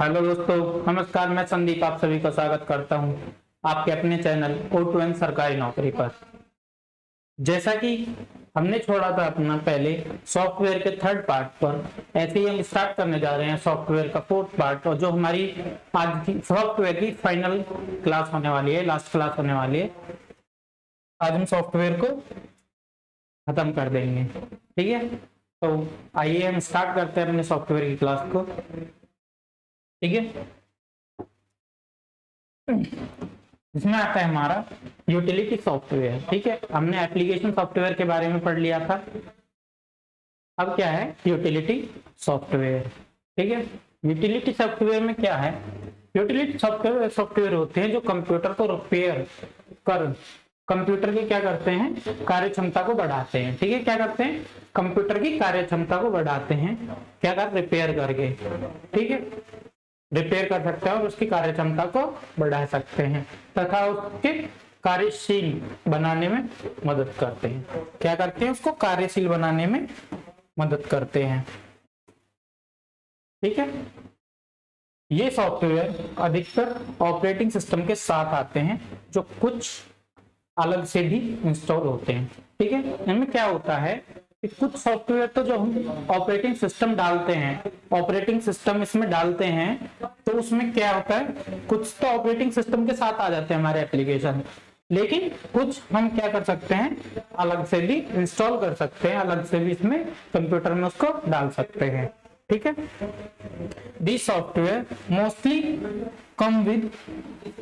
Hello दोस्तों, नमस्कार। मैं संदीप आप सभी का स्वागत करता हूं आपके अपने चैनल O2N सरकारी नौकरी पर। जैसा कि हमने छोड़ा था अपना पहले सॉफ्टवेयर के थर्ड पार्ट पर, ऐसे ही हम स्टार्ट करने जा रहे हैं सॉफ्टवेयर का फोर्थ पार्ट, और जो हमारी आज की सॉफ्टवेयर की फाइनल क्लास होने वाली है, लास्ट क्लास होने वाली है। आज हम सॉफ्टवेयर को खत्म कर देंगे, ठीक है। तो आइए हम स्टार्ट करते हैं अपने सॉफ्टवेयर की क्लास को, ठीक है। इसमें आता है हमारा यूटिलिटी सॉफ्टवेयर, ठीक है। हमने एप्लीकेशन सॉफ्टवेयर के बारे में पढ़ लिया था, अब क्या है यूटिलिटी सॉफ्टवेयर, ठीक है। यूटिलिटी सॉफ्टवेयर में क्या है? यूटिलिटी सॉफ्टवेयर होते हैं जो कंप्यूटर को रिपेयर कर कंप्यूटर की क्या करते हैं, कार्य क्षमता को बढ़ाते हैं, ठीक है। क्या करते हैं? कंप्यूटर की कार्य क्षमता को बढ़ाते हैं, क्या कर रिपेयर करके, ठीक है। रिपेयर कर सकते हैं और उसकी कार्य क्षमता को बढ़ा सकते हैं तथा उसके कार्यशील बनाने में मदद करते हैं। क्या करते हैं? उसको कार्यशील बनाने में मदद करते हैं, ठीक है। ये सॉफ्टवेयर अधिकतर ऑपरेटिंग सिस्टम के साथ आते हैं, जो कुछ अलग से भी इंस्टॉल होते हैं, ठीक है। इनमें क्या होता है कि कुछ सॉफ्टवेयर तो जो हम ऑपरेटिंग सिस्टम डालते हैं, ऑपरेटिंग सिस्टम इसमें डालते हैं, तो उसमें क्या होता है, कुछ तो ऑपरेटिंग सिस्टम के साथ आ जाते हैं हमारे एप्लीकेशन, लेकिन कुछ हम क्या कर सकते हैं, अलग से भी इंस्टॉल कर सकते हैं, अलग से भी इसमें कंप्यूटर में उसको डाल सकते हैं, ठीक है। This software mostly come with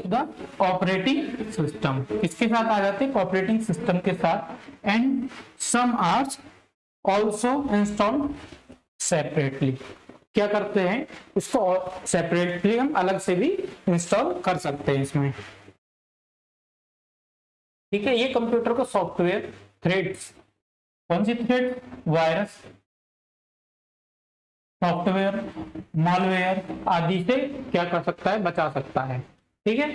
the operating system, इसके साथ आ जाते हैं ऑपरेटिंग सिस्टम के साथ, and some are also install separately. क्या करते हैं, इसको सेपरेटली हम अलग से भी इंस्टॉल कर सकते हैं इसमें, ठीक है। ये कंप्यूटर को सॉफ्टवेयर थ्रेड्स, कौन सी थ्रेड? वायरस, सॉफ्टवेयर, मॉलवेयर आदि से क्या कर सकता है, बचा सकता है, ठीक है।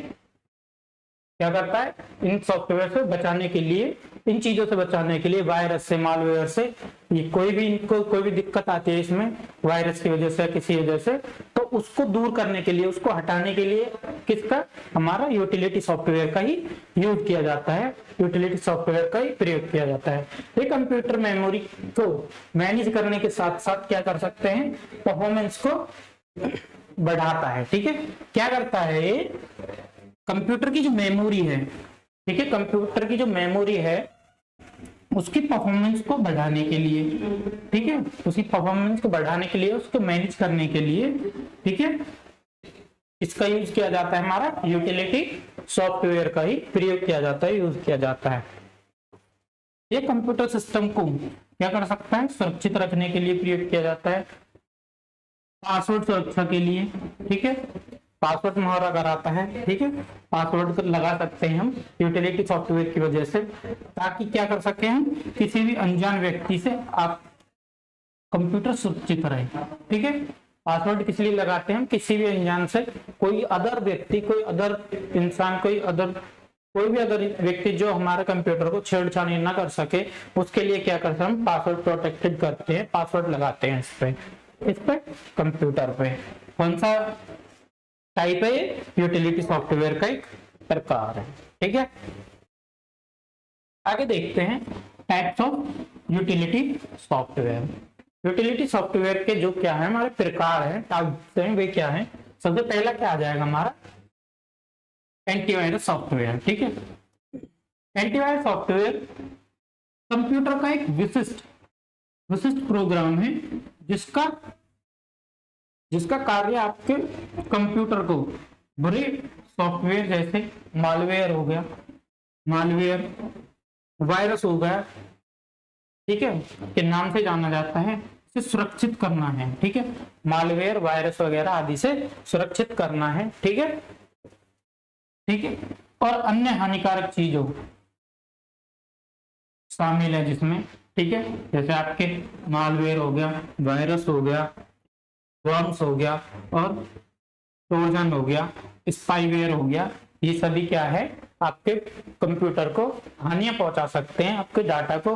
क्या करता है, इन सॉफ्टवेयर से बचाने के लिए, इन चीजों से बचाने के लिए, वायरस से, मॉलवेयर से, ये कोई भी इनको कोई भी दिक्कत आती है इसमें वायरस की वजह से, किसी वजह से, तो उसको दूर करने के लिए, उसको हटाने के लिए किसका, हमारा यूटिलिटी सॉफ्टवेयर का ही यूज किया जाता है, यूटिलिटी सॉफ्टवेयर का ही प्रयोग किया जाता है। ये कंप्यूटर मेमोरी को मैनेज करने के साथ साथ क्या कर सकते हैं, परफॉर्मेंस को बढ़ाता है, ठीक है। क्या करता है ये, कंप्यूटर की जो मेमोरी है, ठीक है, कंप्यूटर की जो मेमोरी है उसकी परफॉर्मेंस को बढ़ाने के लिए, ठीक है, उसकी परफॉर्मेंस को बढ़ाने के लिए, उसको मैनेज करने के लिए, ठीक है, इसका यूज किया जाता है, हमारा यूटिलिटी सॉफ्टवेयर का ही प्रयोग किया जाता है, यूज किया जाता है। ये कंप्यूटर सिस्टम को क्या कर सकता है, सुरक्षित रखने के लिए प्रयोग किया जाता है, पासवर्ड सुरक्षा के लिए, ठीक है, पासवर्ड मुहैया कराता है, ठीक है। पासवर्ड लगा सकते हैं हम यूटिलिटी सॉफ्टवेयर की वजह से, ताकि क्या कर सके हम, किसी भी अनजान व्यक्ति से आप कंप्यूटर सुरक्षित रहे, ठीक है। पासवर्ड किस लिए लगाते हैं हम, किसी भी अनजान से, कोई अदर व्यक्ति, कोई अदर इंसान, कोई भी अदर व्यक्ति जो हमारे कंप्यूटर को छेड़छाड़ ना कर सके, उसके लिए क्या करते हैं हम, पासवर्ड प्रोटेक्टेड करते हैं, पासवर्ड लगाते हैं इस पे कंप्यूटर पे। कौन सा टाइप है? यूटिलिटी सॉफ्टवेयर का एक प्रकार है, ठीक है। आगे देखते हैं types of utility software. Utility software के जो क्या है, हमारे प्रकार है, टाइप्स हैं, वे क्या है। सबसे पहला क्या आ जाएगा हमारा, एंटीवायरस सॉफ्टवेयर, ठीक है। एंटीवायरस सॉफ्टवेयर कंप्यूटर का एक विशिष्ट प्रोग्राम है, जिसका कार्य आपके कंप्यूटर को बुरे सॉफ्टवेयर जैसे मालवेयर हो गया, वायरस हो गया, ठीक है, के नाम से जाना जाता है, इसे सुरक्षित करना है, ठीक है। मालवेयर, वायरस वगैरह आदि से सुरक्षित करना है, ठीक है, ठीक है। और अन्य हानिकारक चीजों शामिल है जिसमें, ठीक है, जैसे आपके मालवेयर हो गया, वायरस हो गया, वर्म्स हो गया, और ट्रोजन हो गया, स्पाईवेयर हो गया। ये सभी क्या है, आपके कंप्यूटर को हानियां पहुंचा सकते हैं, आपके डाटा को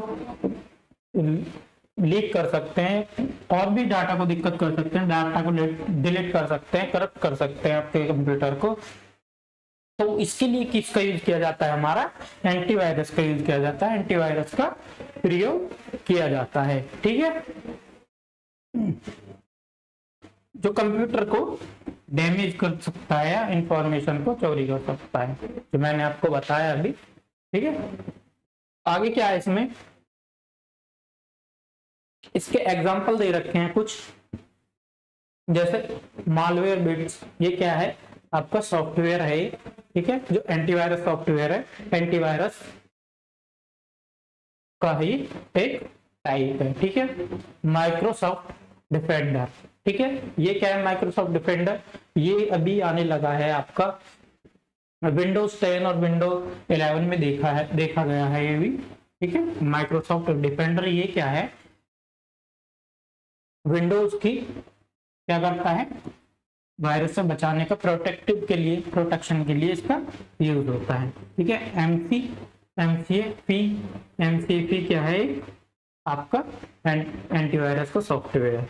लीक कर सकते हैं और भी डाटा को दिक्कत कर सकते हैं, डाटा को डिलीट कर सकते हैं, करप्ट कर सकते हैं आपके कंप्यूटर को। तो इसके लिए किसका यूज किया जाता है, हमारा एंटीवायरस का यूज किया जाता है, एंटीवायरस का प्रयोग किया जाता है। ठीक है, जो कंप्यूटर को डैमेज कर सकता है या इंफॉर्मेशन को चोरी कर सकता है, जो मैंने आपको बताया अभी। ठीक है, आगे क्या है इसमें, इसके एग्जांपल दे रखे हैं कुछ, जैसे मालवेयर बिट्स, ये क्या है आपका सॉफ्टवेयर है। ठीक है, जो एंटीवायरस सॉफ्टवेयर है, एंटीवायरस का ही एक टाइप है। ठीक है, माइक्रोसॉफ्ट डिफेंडर। ठीक है, ये क्या है माइक्रोसॉफ्ट डिफेंडर, ये अभी आने लगा है आपका विंडोज 10 और विंडोज 11 में देखा गया है ये भी। ठीक है, माइक्रोसॉफ्ट डिफेंडर ये क्या है, विंडोज की क्या करता है, वायरस से बचाने का प्रोटेक्शन के लिए इसका यूज होता है। ठीक है, एमसीएपी क्या है आपका एंटीवायरस का सॉफ्टवेयर,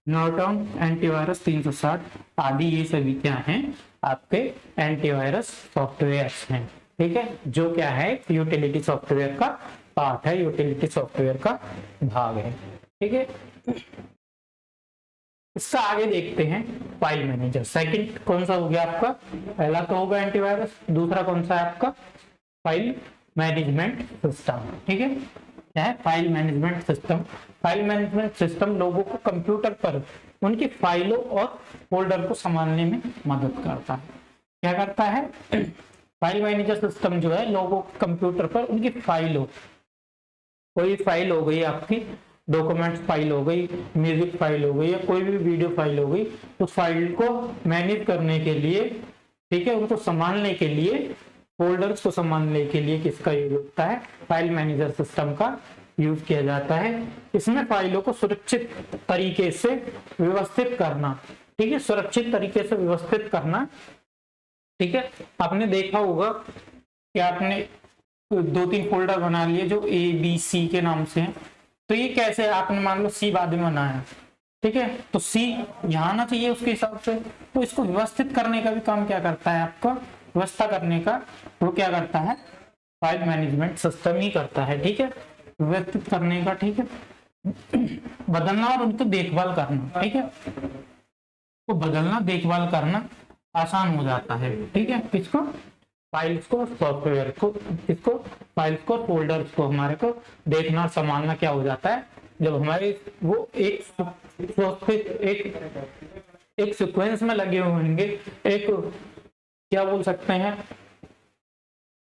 नॉर्टन एंटीवायरस 360 आदि, ये सभी क्या हैं आपके एंटीवायरस सॉफ्टवेयर हैं। ठीक है, जो क्या है यूटिलिटी सॉफ्टवेयर का पार्ट है, यूटिलिटी सॉफ्टवेयर का भाग है। ठीक है, इसका आगे देखते हैं फाइल मैनेजर। सेकंड कौन सा हो गया आपका, पहला तो होगा एंटीवायरस, दूसरा कौन सा है आपका फाइल मैनेजमेंट सिस्टम। ठीक है, क्या है file management system. File management system लोगों को कंप्यूटर पर उनकी फाइलों और फोल्डर को संभालने में मदद करता है। क्या करता है, फाइल मैनेजर सिस्टम जो है लोगों को कंप्यूटर पर उनकी फाइलों, कोई फाइल हो गई आपकी डॉक्यूमेंट्स फाइल हो गई, म्यूजिक फाइल हो गई या कोई भी वीडियो फाइल हो गई, उस फाइल को मैनेज करने के लिए, ठीक है, उनको संभालने के लिए, फोल्डर्स को संभालने के लिए किसका यूज होता है, फाइल मैनेजर सिस्टम का यूज किया जाता है। इसमें फाइलों को सुरक्षित तरीके से व्यवस्थित करना, ठीक है, सुरक्षित तरीके से व्यवस्थित करना। ठीक है, आपने देखा होगा कि आपने 2-3 फोल्डर बना लिए जो ABC के नाम से हैं, तो ये कैसे, आपने मान लो C बाद में बनाया, ठीक है, तो C यहाँ आना चाहिए उसके हिसाब से, तो इसको व्यवस्थित करने का भी काम क्या करता है, आपका व्यवस्था करने का वो क्या करता है, फाइल मैनेजमेंट सिस्टम ही करता है। ठीक है, व्यवस्थित करने का, ठीक है, बदलना और उनको देखभाल करना, ठीक है, तो बदलना देखभाल करना आसान हो जाता है। ठीक है, किसको, फाइल्स को, सॉफ्टवेयर को, किसको, फाइल्स को, फोल्डर्स को हमारे को देखना संभालना क्या हो जाता है, जब हमारे वो एक सीक्वेंस में लगे होंगे, एक क्या बोल सकते हैं,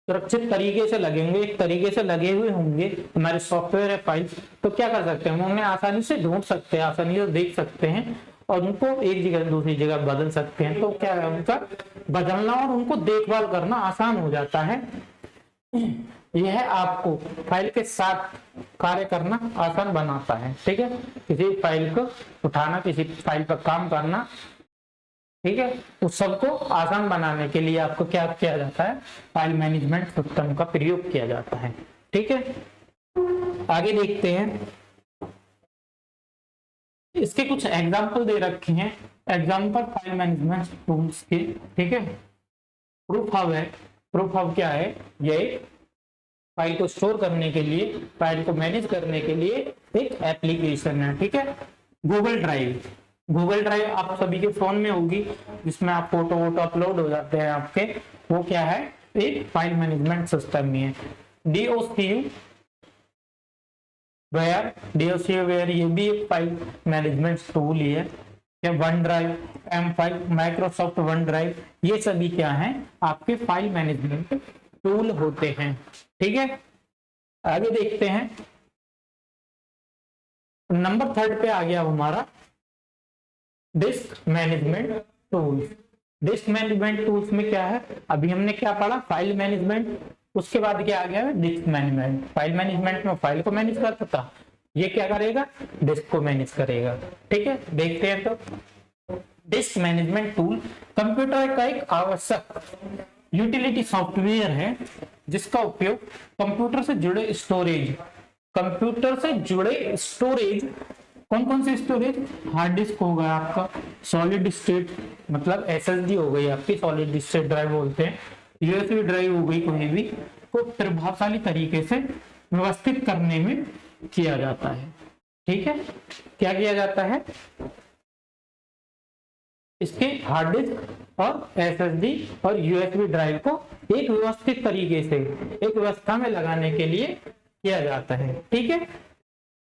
सुरक्षित तरीके से लगेंगे, एक तरीके से लगे हुए होंगे हमारे सॉफ्टवेयर या फाइल्स, तो क्या कर सकते हैं, हम उन्हें आसानी से ढूंढ सकते हैं, आसानी से देख सकते हैं और उनको एक जगह से दूसरी जगह बदल सकते हैं। तो क्या है, उनका बदलना और उनको देखभाल करना आसान हो जाता है। यह आपको फाइल के साथ कार्य करना आसान बनाता है। ठीक है, किसी फाइल को उठाना, किसी फाइल पर काम करना, ठीक है, उस सबको आसान बनाने के लिए आपको क्या किया जाता है, फाइल मैनेजमेंट सिस्टम का प्रयोग किया जाता है। ठीक है, आगे देखते हैं, इसके कुछ एग्जाम्पल दे रखे हैं, एग्जाम्पल फाइल मैनेजमेंट टूल्स के। ठीक है, प्रूफ हब है, प्रूफ हब क्या है, ये फाइल को स्टोर करने के लिए, फाइल को मैनेज करने के लिए एक एप्लीकेशन है। ठीक है, गूगल ड्राइव, गूगल ड्राइव आप सभी के फोन में होगी, जिसमें आप फोटो वोटो अपलोड हो जाते हैं आपके, वो क्या है, एक फाइल मैनेजमेंट सिस्टम ही है। DOCU वेयर ये भी एक फाइल मैनेजमेंट टूल ही है। One drive, M5, Microsoft one drive, ये सभी क्या हैं, आपके फाइल मैनेजमेंट टूल होते हैं। ठीक है, आगे देखते हैं, नंबर 3 पे आ गया हमारा disc management tools. Disc management tools में क्या है, अभी हमने क्या पढ़ा, फाइल मैनेजमेंट, उसके बाद क्या आ गया है, डिस्क मैनेजमेंट। फाइल मैनेजमेंट में फाइल को मैनेज करता था, ये क्या करेगा, डिस्क को मैनेज करेगा। ठीक है, देखते हैं तो डिस्क मैनेजमेंट टूल कंप्यूटर का एक आवश्यक यूटिलिटी सॉफ्टवेयर है, जिसका उपयोग कंप्यूटर से जुड़े स्टोरेज, कंप्यूटर से जुड़े स्टोरेज, कौन कौन से स्टोरेज, हार्ड डिस्क हो गया आपका, सॉलिड स्टेट मतलब एसएसडी हो गई आपकी, सॉलिड स्टेट ड्राइव बोलते हैं, यूएसबी ड्राइव हो गई, कोई भी को प्रभावशाली तरीके से व्यवस्थित करने में किया जाता है। ठीक है, क्या किया जाता है, इसके हार्ड डिस्क और एसएसडी और यूएसबी ड्राइव को एक व्यवस्थित तरीके से एक व्यवस्था में लगाने के लिए किया जाता है। ठीक है,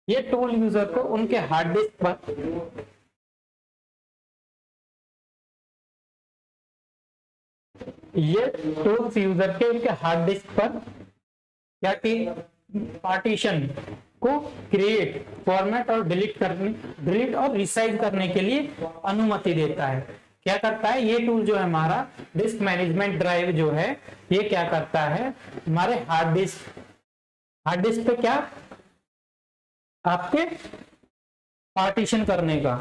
ये टूल यूजर को उनके हार्ड डिस्क पर ये टूल्स यूजर के उनके हार्ड डिस्क पर क्या कि पार्टीशन को क्रिएट, फॉर्मेट और डिलीट और रिसाइज करने के लिए अनुमति देता है। क्या करता है ये टूल जो है हमारा डिस्क मैनेजमेंट ड्राइव जो है, ये क्या करता है हमारे हार्ड डिस्क पे क्या आपके पार्टीशन करने का,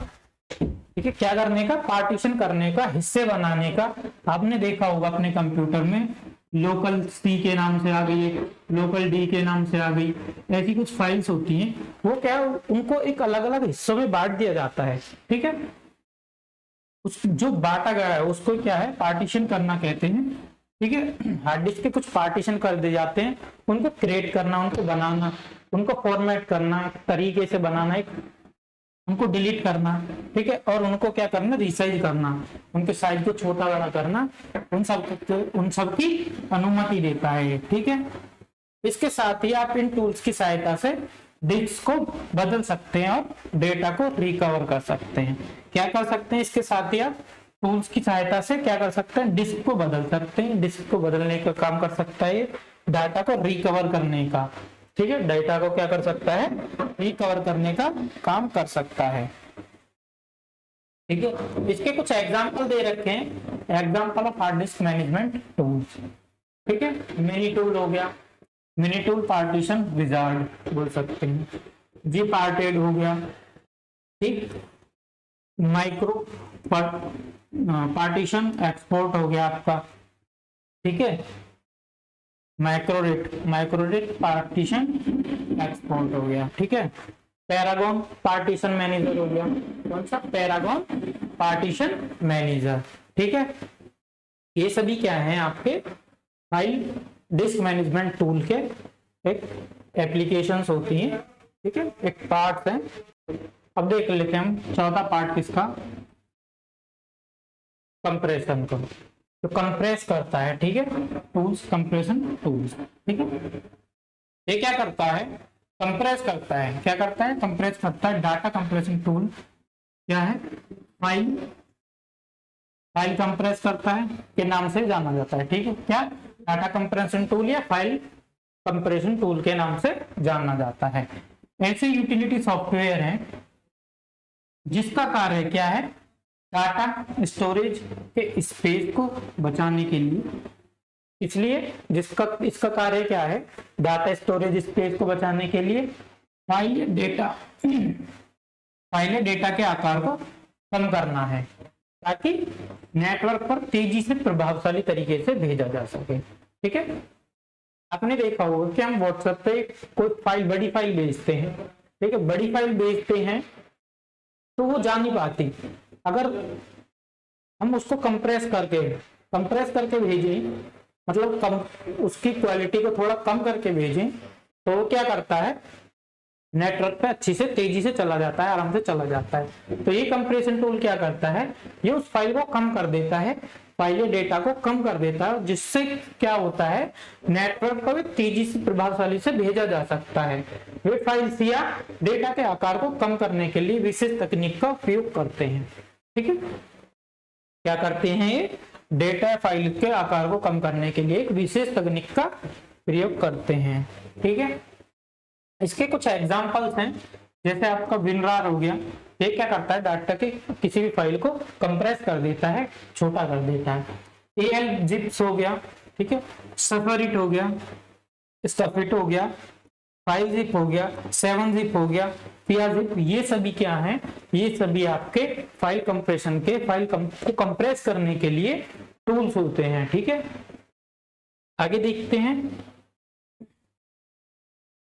ठीक है, क्या करने का, पार्टीशन करने का, हिस्से बनाने का। आपने देखा होगा अपने कंप्यूटर में लोकल सी के नाम से आ गई, लोकल डी के नाम से आ गई, ऐसी कुछ फाइल्स होती हैं, वो क्या उनको एक अलग अलग हिस्सों में बांट दिया जाता है। ठीक है, उस जो बांटा गया है उसको क्या है, पार्टीशन करना कहते हैं। ठीक है, हार्ड डिस्क के कुछ पार्टीशन कर दिए जाते हैं, उनको क्रिएट करना, उनको बनाना, उनको फॉर्मेट करना, तरीके से बनाना, एक उनको डिलीट करना, ठीक है, और उनको क्या करना, रिसाइज करना, उनके साइज को छोटा बड़ा करना, उन सब की अनुमति देता है। ठीक है, इसके साथ ही आप इन टूल्स की सहायता से डिस्क को बदल सकते हैं और डेटा को रिकवर कर सकते हैं। क्या कर सकते हैं, इसके साथ ही आप टूल्स की सहायता से क्या कर सकते हैं, डिस्क को बदल सकते हैं। डिस्क को बदलने का काम कर सकता है, डाटा को रिकवर करने का। ठीक है, डाटा को क्या कर सकता है, रिकवर करने का काम कर सकता है। ठीक है, इसके कुछ एग्जांपल दे रखे हैं, example of hard disk management tools. ठीक है, मिनी टूल हो गया, मिनी टूल पार्टीशन विजार्ड बोल सकते हैं, जी पार्टेड हो गया, ठीक, माइक्रो पार्टीशन एक्सपोर्ट हो गया आपका। ठीक है, माइक्रोरेट पार्टीशन एक्सपोर्ट हो गया। ठीक है, पैरागॉन पार्टीशन मैनेजर हो गया, कौन सा, पैरागॉन पार्टीशन मैनेजर। ठीक है, ये सभी क्या है आपके फाइल डिस्क मैनेजमेंट टूल के एक एप्लीकेशंस होती हैं। ठीक है, एक पार्ट है। अब देख लेते हैं हम चौथा पार्ट किसका, कंप्रेशन का, तो कंप्रेस करता है। ठीक है, टूल्स, कंप्रेशन टूल्स। ठीक है, ये क्या करता है, कंप्रेस करता है, क्या करता है, कंप्रेस करता है। डाटा कंप्रेशन टूल क्या है, फाइल कंप्रेस करता है के नाम से जाना जाता है। ठीक है, क्या, डाटा कंप्रेशन टूल या फाइल कंप्रेशन टूल के नाम से जाना जाता है। ऐसे यूटिलिटी सॉफ्टवेयर हैं जिसका कार्य क्या है, डाटा स्टोरेज के स्पेस को बचाने के लिए, इसलिए इसका कार्य क्या है, डाटा स्टोरेज स्पेस को बचाने के लिए फाइल डेटा के आकार को कम करना है ताकि नेटवर्क पर तेजी से प्रभावशाली तरीके से भेजा जा सके। ठीक है, आपने देखा होगा कि हम व्हाट्सएप पे कोई फाइल, बड़ी फाइल भेजते हैं। ठीक है, बड़ी फाइल भेजते हैं तो वो जा नहीं पाती, अगर हम उसको कंप्रेस करके भेजें, मतलब उसकी क्वालिटी को थोड़ा कम करके भेजें, तो क्या करता है, नेटवर्क पे अच्छी से तेजी से चला जाता है, आराम से चला जाता है। तो ये कंप्रेशन टूल क्या करता है, ये उस फाइल को कम कर देता है, फाइल डेटा को कम कर देता है, जिससे क्या होता है, नेटवर्क पर तेजी से प्रभावशाली से भेजा जा सकता है। वे फाइल्स या डेटा के आकार को कम करने के लिए विशेष तकनीक का उपयोग करते हैं। ठीक है, क्या करते हैं, ये डेटा फाइल के आकार को कम करने के लिए एक विशेष तकनीक का प्रयोग करते हैं। ठीक है, इसके कुछ एग्जांपल्स हैं, जैसे आपका विनरार हो गया, ये क्या करता है, डाटा के किसी भी फाइल को कंप्रेस कर देता है, छोटा कर देता है। AL जिप्स हो गया, ठीक है, सफरिट हो गया, स्टफिट हो गया, 5 जिप हो गया, 7 जिप हो गया, पिया जिप, ये सभी क्या हैं, ये सभी आपके फाइल कंप्रेशन के को कंप्रेस करने के लिए टूल्स होते हैं। ठीक है, आगे देखते हैं,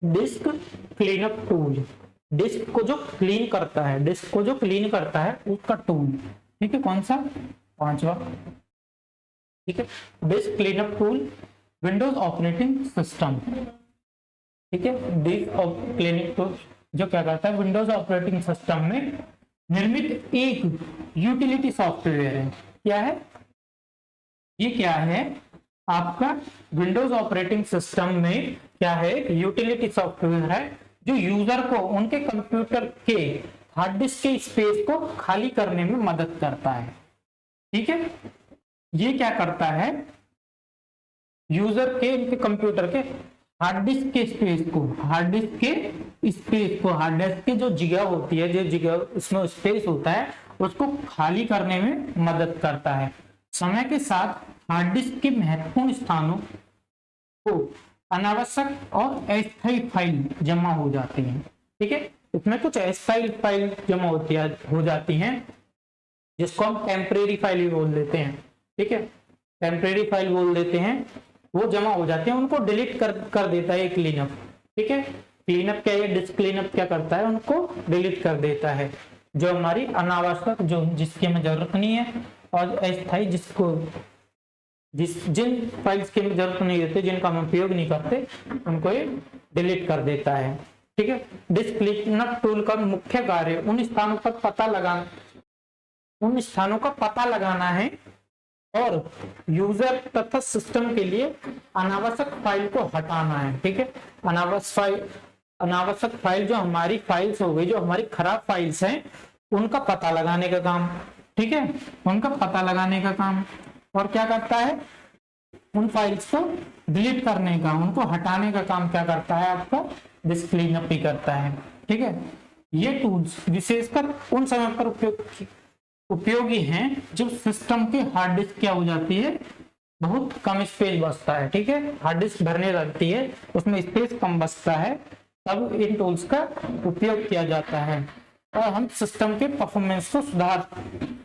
डिस्क क्लीनअप टूल, डिस्क को जो क्लीन करता है, डिस्क को जो क्लीन करता है उसका टूल, ठीक है। कौन सा? पांचवा, ठीक है। Disc cleanup tool Windows operating system, ठीक है। डिस्क क्लीनअप टूल जो क्या करता है, विंडोज ऑपरेटिंग सिस्टम में निर्मित एक यूटिलिटी सॉफ्टवेयर है। क्या है ये? क्या है आपका विंडोज ऑपरेटिंग सिस्टम में क्या है, यूटिलिटी सॉफ्टवेयर है जो यूजर को उनके कंप्यूटर के हार्ड डिस्क के स्पेस को खाली करने में मदद करता है, ठीक है। ये क्या करता है, यूजर के उनके कंप्यूटर के हार्ड डिस्क के स्पेस को, हार्ड डिस्क के स्पेस को, हार्ड डिस्क की जो जगह होती है, जो जगह उसमें स्पेस होता है, उसको खाली करने में मदद करता है। समय के साथ हार्ड डिस्क के महत्वपूर्ण स्थानों को अनावश्यक और अस्थायी फाइल जमा हो जाती हैं, ठीक है। इसमें कुछ अस्थायी फाइल जमा हो जाती हैं जिसको हम टेम्परेरी फाइल भी बोल देते हैं, ठीक है। टेम्परेरी फाइल बोल देते हैं, वो जमा हो जाते हैं, उनको डिलीट कर देता है क्लीनअप, ठीक है। क्लीनअप क्या है, डिस्क क्लीनअप क्या करता है, उनको डिलीट कर देता है, जो हमारी अनावश्यक, जो जिसकी हमें जरूरत नहीं है, और अस्थायी जिन फाइल्स की हमें जरूरत नहीं होती, जिनका हम उपयोग नहीं करते, उनको ये डिलीट कर देता है, ठीक है। डिस्क क्लीनअप टूल का मुख्य कार्य उन स्थानों का पता लगाना है और यूजर तथा सिस्टम के लिए अनावश्यक फाइल को हटाना है, ठीक है। अनावश्यक फाइल जो हमारी फाइल्स हो गई, जो हमारी खराब फाइल्स हैं, उनका पता लगाने का काम, ठीक है, उनका पता लगाने का काम। और क्या करता है, उन फाइल्स को डिलीट करने का, उनको हटाने का काम क्या करता है, आपका डिस्क क्लीनअप ही करता है, ठीक है। ये टूल्स विशेषकर उन समय पर उपयोगी हैं जब सिस्टम की हार्ड डिस्क क्या हो जाती है, बहुत कम स्पेस बचता है, ठीक है। हार्ड डिस्क भरने लगती है, उसमें स्पेस कम बचता है, तब इन टूल्स का उपयोग किया जाता है और हम सिस्टम के परफॉर्मेंस को सुधार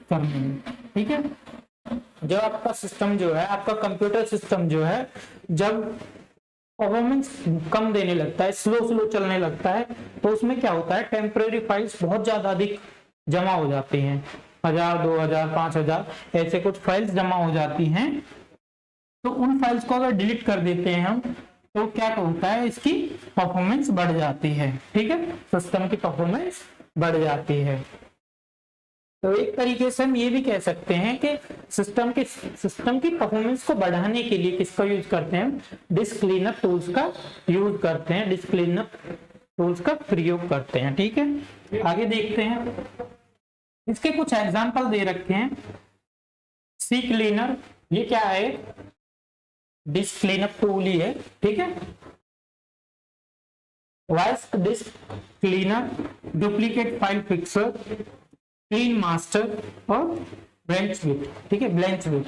करने में, ठीक है। जब आपका सिस्टम जो है, आपका कंप्यूटर सिस्टम जो है, जब परफॉर्मेंस कम देने लगता है, स्लो चलने लगता है, तो उसमें क्या होता है, टेम्परेरी फाइल्स बहुत ज्यादा अधिक जमा हो जाती हैं, 1000, 2000, 5000 ऐसे कुछ फाइल्स जमा हो जाती हैं। तो उन फाइल्स को अगर डिलीट कर देते हैं हम, तो क्या होता है, इसकी परफॉर्मेंस बढ़ जाती है, ठीक है, सिस्टम की परफॉर्मेंस बढ़ जाती है। तो एक तरीके से हम ये भी कह सकते हैं कि सिस्टम की परफॉर्मेंस को बढ़ाने के लिए किसका यूज करते हैं, डिस्क क्लीनअप टूल्स का यूज करते हैं, डिस्क क्लीनअप टूल्स का प्रयोग करते हैं, ठीक है। आगे देखते हैं, इसके कुछ एग्जांपल दे रखे हैं। सी क्लीनर, ये क्या है, डिस्क क्लीनअप टूल ही है, ठीक है। Wise disk cleaner, duplicate file fixer, clean master और ब्लेंच विथ, ठीक है। ब्लेंच विथ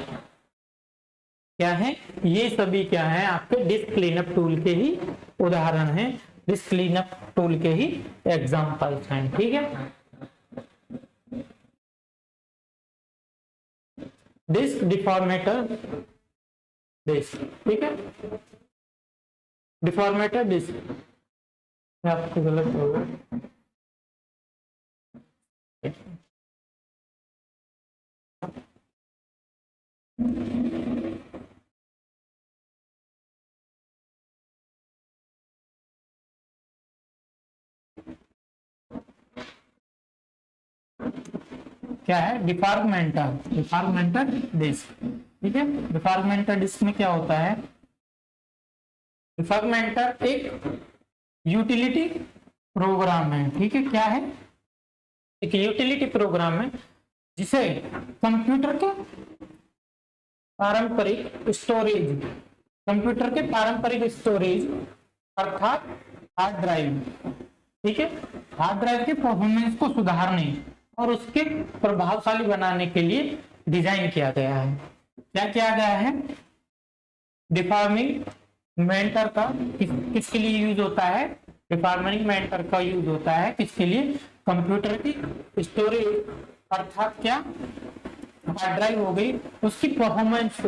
क्या है, ये सभी क्या है, आपके डिस्क क्लीनअप टूल के ही उदाहरण हैं, डिस्क क्लीनअप टूल के ही एग्जांपल्स हैं, ठीक है। डिस्क डिफॉर्मेटर डिस्क, ठीक है, डिफॉर्मेटर डिस्क, आपको गलत होगा, क्या है, डिफॉर्मेटर डिस्क, ठीक है। डिफॉर्मेटर डिस्क में क्या होता है, डिफॉर्मेटर एक यूटिलिटी प्रोग्राम है, ठीक है। क्या है, एक यूटिलिटी प्रोग्राम है जिसे कंप्यूटर के पारंपरिक स्टोरेज अर्थात हार्ड ड्राइव, ठीक है, हार्ड ड्राइव के परफॉर्मेंस को सुधारने और उसके प्रभावशाली बनाने के लिए डिजाइन किया गया है। क्या किया गया है, डिफॉर्मेटर का किसके लिए यूज होता है, डिफॉर्मेटर का यूज होता है किसके लिए, कंप्यूटर की स्टोरेज अर्थात क्या, हार्ड ड्राइव हो गई, उसकी परफॉर्मेंस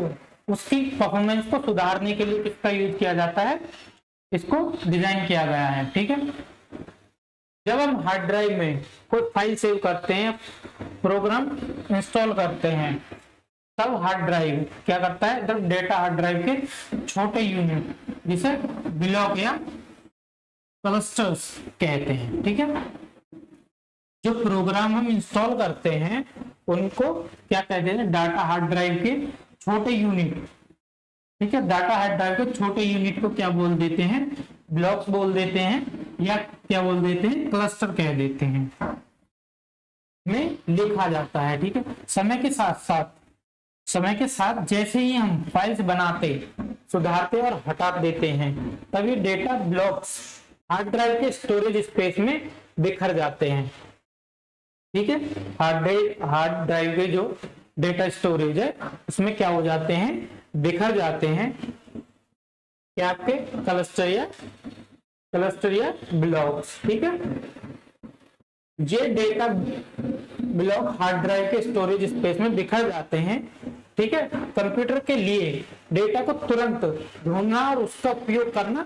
को सुधारने के लिए किसका यूज किया जाता है, इसको डिजाइन किया गया है, ठीक है। जब हम हार्ड ड्राइव में कोई फाइल सेव करते हैं, प्रोग्राम इंस्टॉल करते हैं, तब हार्ड ड्राइव क्या करता है, जब डेटा हार्ड ड्राइव के छोटे यूनिट जिसे ब्लॉक या क्लस्टर्स कहते हैं, ठीक है, जो प्रोग्राम हम इंस्टॉल करते हैं उनको क्या कहते हैं, डाटा हार्ड ड्राइव के छोटे यूनिट, ठीक है, डाटा हार्ड ड्राइव के छोटे यूनिट को क्या बोल देते हैं, ब्लॉक्स बोल देते हैं, या क्या बोल देते हैं, क्लस्टर कह देते हैं, में लिखा जाता है, ठीक है। समय के साथ जैसे ही हम फाइल्स बनाते, सुधारते और हटा देते हैं, तभी डेटा ब्लॉक्स हार्ड ड्राइव के स्टोरेज स्पेस में बिखर जाते हैं, ठीक है। हार्ड ड्राइव के जो डेटा स्टोरेज है उसमें क्या हो जाते हैं, बिखर जाते हैं, क्या आपके क्लस्टर या ब्लॉक्स, ठीक है। ये डेटा ब्लॉक हार्ड ड्राइव के स्टोरेज स्पेस में बिखर जाते हैं, ठीक है। कंप्यूटर के लिए डेटा को तुरंत ढूंढना और उसका उपयोग करना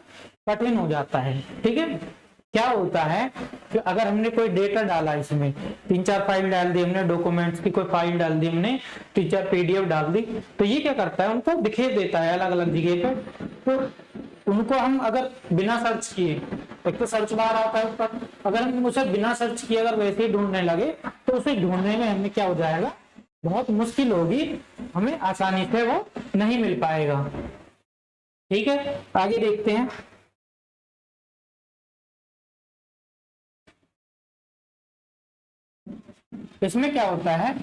कठिन हो जाता है, ठीक है। क्या होता है कि अगर हमने कोई डेटा डाला, इसमें 3-4 फाइल डाल दी हमने, डॉक्यूमेंट्स की कोई फाइल डाल दी हमने, 3-4 पीडीएफ डाल दी, तो ये क्या करता है, उनको बिखेर देता है अलग अलग जगह पे। तो उनको हम अगर बिना सर्च किए, एक तो सर्च बार आता है ऊपर, अगर हम उसे बिना सर्च किए अगर वैसे ही ढूंढने लगे तो उसे ढूंढने में हमें क्या हो जाएगा, बहुत मुश्किल होगी, हमें आसानी से वो नहीं मिल पाएगा, ठीक है। आगे देखते हैं। इसमें क्या होता है,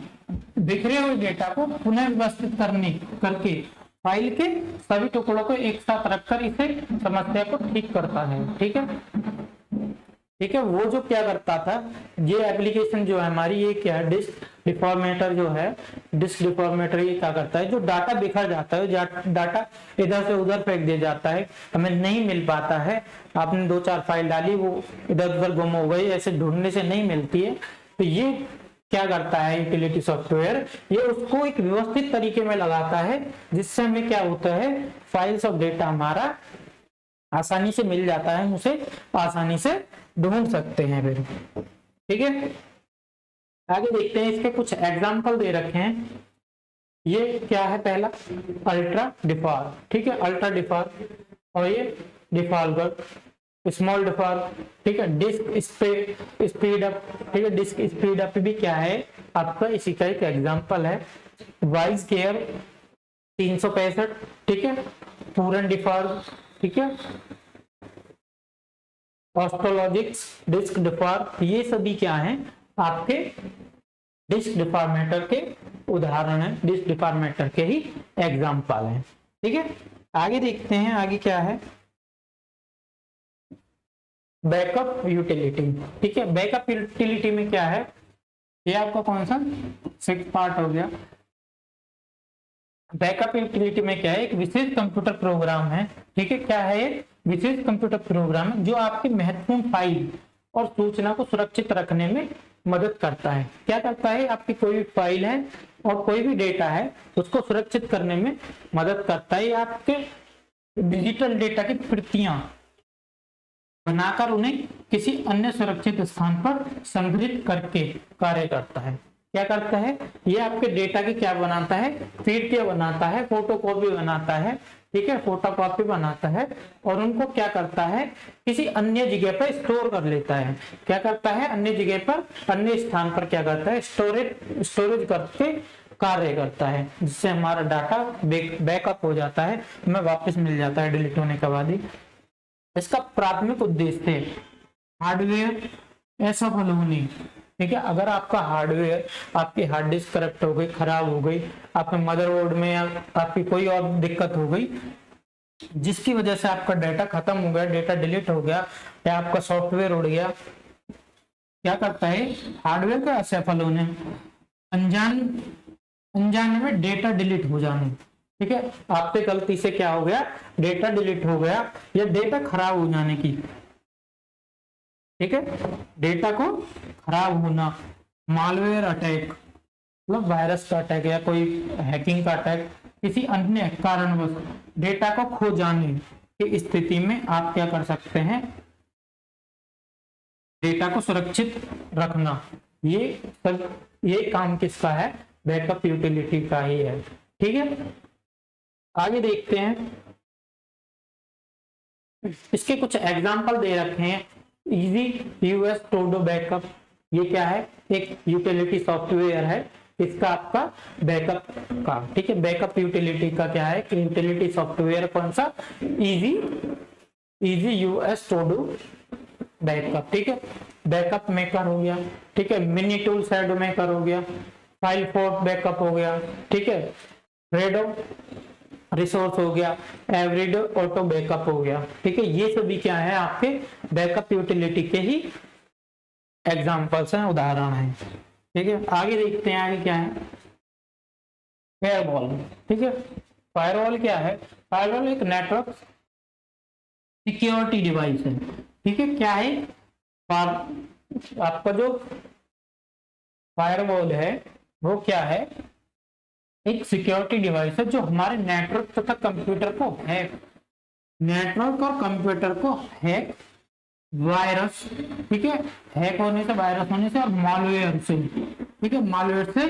बिखरे हुए डेटा को पुनः व्यवस्थित करके फाइल के सभी टुकड़ों को एक साथ रखकर इसे समस्या को ठीक करता है, ठीक है, ठीक है। वो जो क्या करता था, ये एप्लीकेशन जो है हमारी, ये क्या है, डिस्क डिफॉर्मेटर जो है, डिस्क डिफॉर्मेटर ये क्या करता है, जो डाटा बिखर जाता है, डाटा इधर से उधर फेंक दिया जाता है, हमें नहीं मिल पाता है, आपने 2-4 फाइल डाली, वो इधर उधर गुम हो गई, ऐसे ढूंढने से नहीं मिलती है, तो ये क्या करता है यूटिलिटी सॉफ्टवेयर, ये उसको एक व्यवस्थित तरीके में लगाता है, जिससे हमें क्या होता है, फाइल्स ऑफ डेटा हमारा आसानी से मिल जाता है, हम उसे आसानी से ढूंढ सकते हैं फिर, ठीक है। आगे देखते हैं, इसके कुछ एग्जाम्पल दे रखे हैं। ये क्या है, पहला अल्ट्रा डिफार, ठीक है, अल्ट्रा डिफार, और ये डिफॉल्वर, स्मॉल डिफॉर, ठीक है, डिस्क स्पीड अप, ठीक है, डिस्क स्पीड अप भी क्या है आपका, इसी का एक एग्जांपल है। वाइज केयर 365, ठीक है, पूरन डिफॉर, ठीक है, ऑस्ट्रोलॉजिक्स, डिस्क डिफॉर, ये सभी क्या हैं आपके डिस्क डिफॉर्मेटर के उदाहरण है, डिस्क डिफॉर्मेटर के ही एग्जांपल हैं, ठीक है। आगे देखते हैं, आगे क्या है, बैकअप यूटिलिटी, ठीक है। बैकअप यूटिलिटी में क्या है, ये आपका कौन सा 6th पार्ट हो गया। बैकअप यूटिलिटी में क्या है, एक विशेष कंप्यूटर प्रोग्राम है, ठीक है, क्या है, एक विशेष कंप्यूटर प्रोग्राम है जो आपकी महत्वपूर्ण फाइल और सूचना को सुरक्षित रखने में मदद करता है। क्या करता है, आपकी कोई भी फाइल है और कोई भी डेटा है उसको सुरक्षित करने में मदद करता है। आपके डिजिटल डेटा की प्रतियां बनाकर उन्हें किसी अन्य सुरक्षित स्थान पर संग्रहित करके कार्य करता है। क्या करता है, ये आपके डेटा की क्या बनाता है, प्रतियां बनाता है, फोटोकॉपी बनाता है, ठीक है, फोटोकॉपी बनाता है, और उनको क्या करता है, किसी अन्य जगह पर स्टोर कर लेता है। क्या करता है, अन्य जगह पर, अन्य स्थान पर क्या करता है, स्टोरेज करके कार्य करता है, जिससे हमारा डाटा बैकअप हो जाता है, हमें वापस मिल जाता है डिलीट होने के बाद ही। इसका प्राथमिक उद्देश्य है हार्डवेयर असफल होने, ठीक है, अगर आपका हार्डवेयर, आपकी हार्ड डिस्क करप्ट हो गई, खराब हो गई, आपके मदरबोर्ड में या आपकी कोई और दिक्कत हो गई, जिसकी वजह से आपका डाटा खत्म हो गया, डेटा डिलीट हो गया, या आपका सॉफ्टवेयर उड़ गया, क्या करता है, हार्डवेयर का असफल होने, अनजाने में डेटा डिलीट हो जाने, ठीक है, आपसे गलती से क्या हो गया, डेटा डिलीट हो गया, या डेटा खराब हो जाने की, ठीक है, डेटा को खराब होना, मालवेयर अटैक, मतलब वायरस का अटैक या कोई हैकिंग का अटैक, किसी अन्य कारणवश डेटा को खो जाने की स्थिति में आप क्या कर सकते हैं, डेटा को सुरक्षित रखना, ये काम किसका है? बैकअप यूटिलिटी का ही है। ठीक है, आगे देखते हैं, इसके कुछ एग्जांपल दे रखे हैं। इजी यूएस टोडो बैकअप, ये क्या है? एक यूटिलिटी सॉफ्टवेयर है, इसका आपका बैकअप का। ठीक है, बैकअप यूटिलिटी का क्या है कि यूटिलिटी सॉफ्टवेयर कौन सा? Easy US to-do backup. ठीक है, बैकअप मेकर हो गया। ठीक है, मिनी टूल शैडो मेकर हो गया, फाइल फोर्ट बैकअप हो गया। ठीक है, रेडो रिसोर्स हो गया, एवरीडे ऑटो बैकअप हो गया। ठीक है, ये सभी क्या है? आपके बैकअप यूटिलिटी के ही एग्जांपल्स हैं, उदाहरण हैं। ठीक है, आगे देखते हैं, आगे क्या है? फायरवॉल। ठीक है, फायरवॉल क्या है? फायरवॉल एक नेटवर्क सिक्योरिटी डिवाइस है। ठीक है, क्या है? आपका जो फायरवॉल है वो क्या है? एक सिक्योरिटी डिवाइस है जो हमारे नेटवर्क तथा कंप्यूटर को नेटवर्क और कंप्यूटर को वायरस, ठीक है, हैक होने से, वायरस होने से और मालवेयर से, ठीक है, मालवेयर से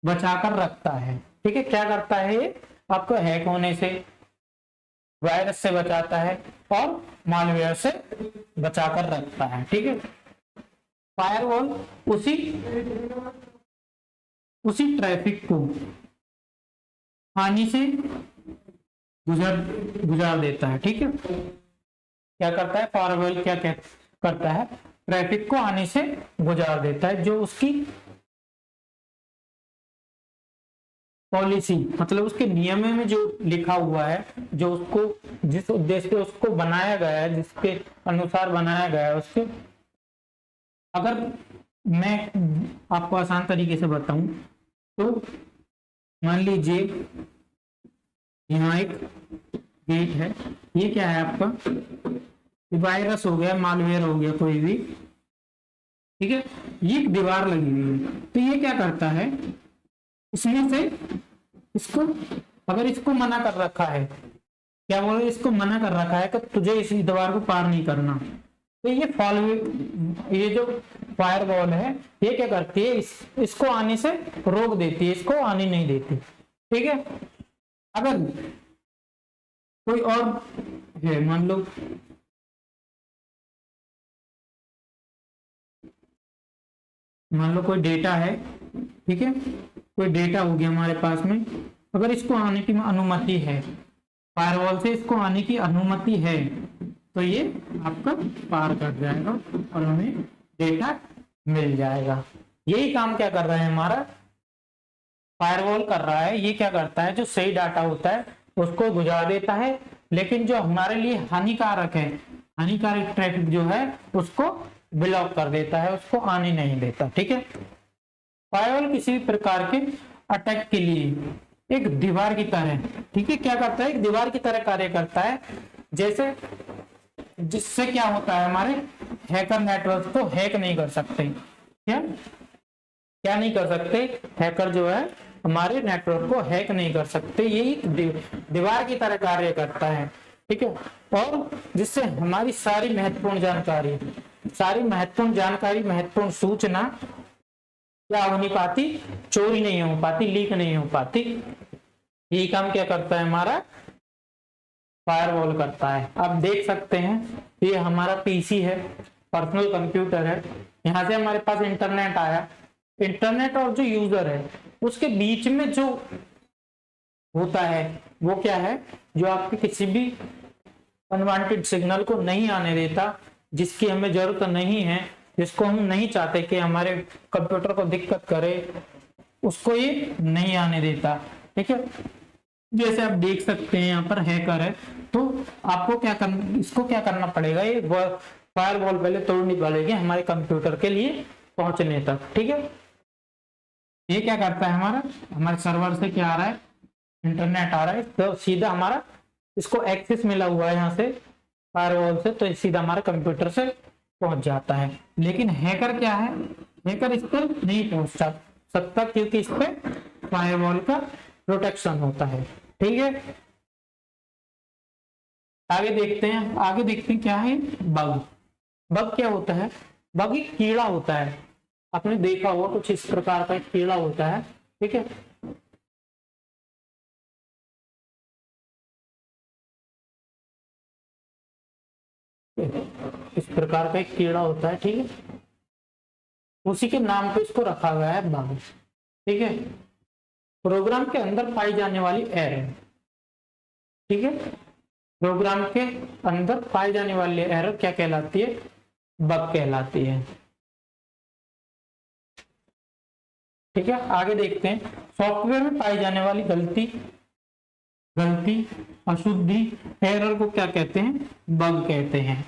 बचाकर रखता है। ठीक है, क्या करता है ये? आपको हैक होने से, वायरस से बचाता है और मालवेयर से बचाकर रखता है। ठीक है, फायरवॉल उसी ट्रैफिक को हानि से गुजार देता है। ठीक है, क्या करता है? फायरवॉल क्या करता है? ट्रैफिक को हानि से गुजार देता है, जो उसकी पॉलिसी, मतलब उसके नियम में जो लिखा हुआ है, जो उसको जिस उद्देश्य से उसको बनाया गया है, जिसके अनुसार बनाया गया है, उसके अगर मैं आपको आसान तरीके से बताऊं तो मान लीजिए यहाँ एक गेट है, ये क्या है? आपका वायरस हो गया, मालवेयर हो गया, कोई भी। ठीक है, ये एक दीवार लगी हुई है, तो ये क्या करता है? इसमें से इसको, अगर इसको मना कर रखा है, क्या बोले? इसको मना कर रखा है कि तुझे इस दीवार को पार नहीं करना, तो ये जो फायरवॉल है ये क्या करती है? इसको आने से रोक देती है, इसको आने नहीं देती। ठीक है, अगर कोई और है, मान लो कोई डेटा है, ठीक है, कोई डेटा हो गया हमारे पास में, अगर इसको आने की अनुमति है, फायरवॉल से इसको आने की अनुमति है, तो ये आपका पार कर जाएगा और हमें डेटा मिल जाएगा। यही काम क्या कर रहा है? हमारा फायरवॉल कर रहा है। ये क्या करता है? जो सही डाटा होता है उसको गुजार देता है, लेकिन जो हमारे लिए हानिकारक है, हानिकारक ट्रैफिक जो है, उसको ब्लॉक कर देता है, उसको आने नहीं देता। ठीक है, फायरवॉल किसी भी प्रकार के अटैक के लिए एक दीवार की तरह, ठीक है, क्या करता है? एक दीवार की तरह कार्य करता है, जैसे जिससे क्या होता है? हमारे हैकर नेटवर्क को हैक नहीं कर सकते। क्या नहीं कर सकते? हैकर जो है हमारे नेटवर्क को हैक नहीं कर सकते। ये एक दीवार की तरह कार्य करता है। ठीक है, और जिससे हमारी सारी महत्वपूर्ण जानकारी, महत्वपूर्ण सूचना क्या हो नहीं पाती? चोरी नहीं हो पाती, लीक नहीं हो पाती। यही काम क्या करता है? हमारा फायरवॉल करता है। आप देख सकते हैं ये हमारा पीसी है, पर्सनल कंप्यूटर है, यहाँ से हमारे पास इंटरनेट आया। इंटरनेट और जो यूजर है उसके बीच में जो होता है वो क्या है? जो आपके किसी भी अनवांटेड सिग्नल को नहीं आने देता, जिसकी हमें जरूरत नहीं है, जिसको हम नहीं चाहते कि हमारे कंप्यूटर को दिक्कत करे, उसको ये नहीं आने देता। ठीक है, जैसे आप देख सकते हैं यहाँ पर हैकर है, तो आपको क्या करना, इसको क्या करना पड़ेगा? ये फायरवॉल पहले तोड़नी पड़ेगी हमारे कंप्यूटर के लिए पहुंचने तक। ठीक है, ये क्या करता है? हमारे सर्वर से क्या आ रहा है? इंटरनेट आ रहा है, तो सीधा हमारा इसको एक्सेस मिला हुआ है यहाँ से फायरवॉल से, तो सीधा हमारे कंप्यूटर से पहुंच जाता है। लेकिन हैकर क्या है? हैकर इस पर नहीं पहुंच सकता, क्योंकि इस पे फायरवॉल का प्रोटेक्शन होता है। ठीक है, आगे देखते हैं क्या है? बग क्या होता है? बग एक कीड़ा होता है, आपने देखा होगा कुछ इस प्रकार का एक कीड़ा होता है, ठीक है। इस प्रकार का एक कीड़ा होता है, ठीक है, उसी के नाम पे इसको रखा गया है बग, ठीक है। प्रोग्राम के अंदर पाई जाने वाली एरर, ठीक है, प्रोग्राम के अंदर पाई जाने वाली एरर क्या कहलाती है? बग कहलाती है, ठीक है। आगे देखते हैं, सॉफ्टवेयर में पाई जाने वाली गलती, अशुद्धि, एरर को क्या कहते हैं? बग कहते हैं,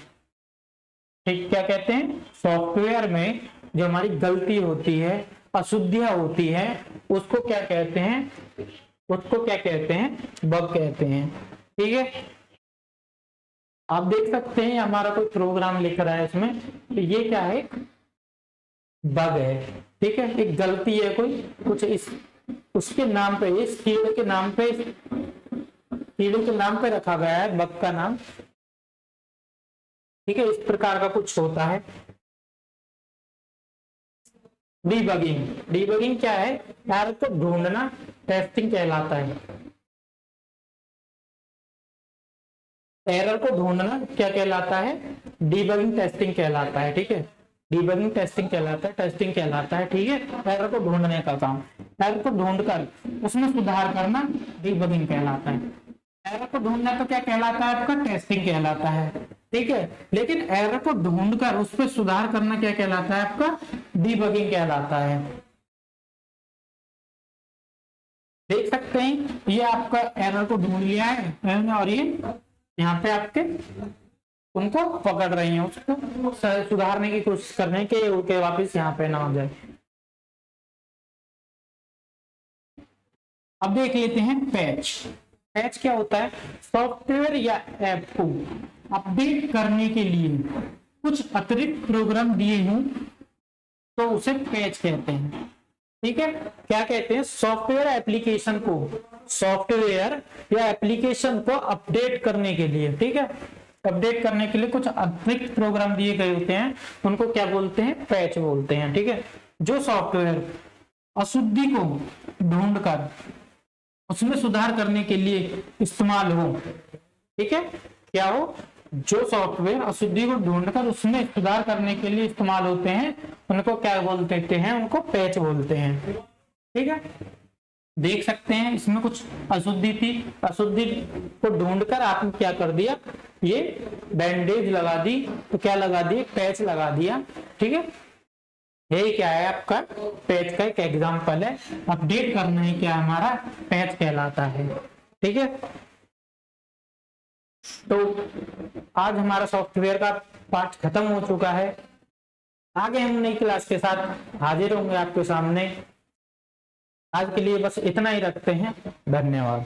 ठीक। क्या कहते हैं? सॉफ्टवेयर में जो हमारी गलती होती है, अशुद्धियां होती है, उसको क्या कहते हैं? उसको क्या कहते हैं? बग कहते हैं, ठीक है। आप देख सकते हैं हमारा कोई प्रोग्राम लिख रहा है इसमें, तो ये क्या है? बग है, ठीक है, एक गलती है कोई, कुछ इस उसके नाम पे, इस कीड़े के नाम पे, कीड़े के नाम पे रखा गया है बग का नाम, ठीक है। इस प्रकार का कुछ होता है। डीबगिंग, डीबगिंग क्या है? एरर को ढूंढना, टेस्टिंग कहलाता है। एरर को ढूंढना क्या कहलाता है? डीबगिंग टेस्टिंग कहलाता है, ठीक है। डीबगिंग टेस्टिंग कहलाता है, टेस्टिंग कहलाता है, ठीक है। एरर को ढूंढने का काम, एरर को ढूंढकर उसमें सुधार करना डीबगिंग कहलाता है। एरर को ढूंढना तो क्या कहलाता है आपका? टेस्टिंग कहलाता है, ठीक है। लेकिन एरर को ढूंढकर उस पर सुधार करना क्या कहलाता है आपका? डीबगिंग कहलाता है। देख सकते हैं ये आपका एरर को ढूंढ लिया है और ये यहाँ पे आपके उनको पकड़ रही हैं, उसको सुधारने की कोशिश कर रहे हैं कि उनके वापस यहाँ पे ना हो जाए। अब देख लेते हैं पैच। पैच क्या होता है? सॉफ्टवेयर या ऐप को अपडेट करने के लिए कुछ अतिरिक्त प्रोग्राम दिए हों तो उसे पैच कहते हैं, ठीक है। क्या कहते हैं? सॉफ्टवेयर एप्लीकेशन को, सॉफ्टवेयर या एप्लीकेशन को अपडेट करने के लिए, ठीक है, अपडेट करने के लिए कुछ अतिरिक्त प्रोग्राम दिए गए होते हैं, उनको क्या बोलते हैं? पैच बोलते हैं, ठीक है। जो सॉफ्टवेयर अशुद्धि को ढूंढकर उसमें सुधार करने के लिए इस्तेमाल हो, ठीक है, क्या हो? जो सॉफ्टवेयर अशुद्धि को ढूंढकर उसमें सुधार करने के लिए इस्तेमाल होते हैं, उनको क्या बोलते हैं? उनको पैच बोलते हैं, ठीक है। देख सकते हैं इसमें कुछ अशुद्धि थी, अशुद्धि को ढूंढकर आपने क्या कर दिया? ये बैंडेज लगा दी, तो क्या लगा दिए? पैच लगा दिया, ठीक है। ये क्या है आपका? पैच का एक एग्जांपल है। अपडेट करना है क्या हमारा? पैच कहलाता है, ठीक है। तो आज हमारा सॉफ्टवेयर का पार्ट खत्म हो चुका है। आगे हम नई क्लास के साथ हाजिर होंगे आपके सामने। आज के लिए बस इतना ही रखते हैं। धन्यवाद।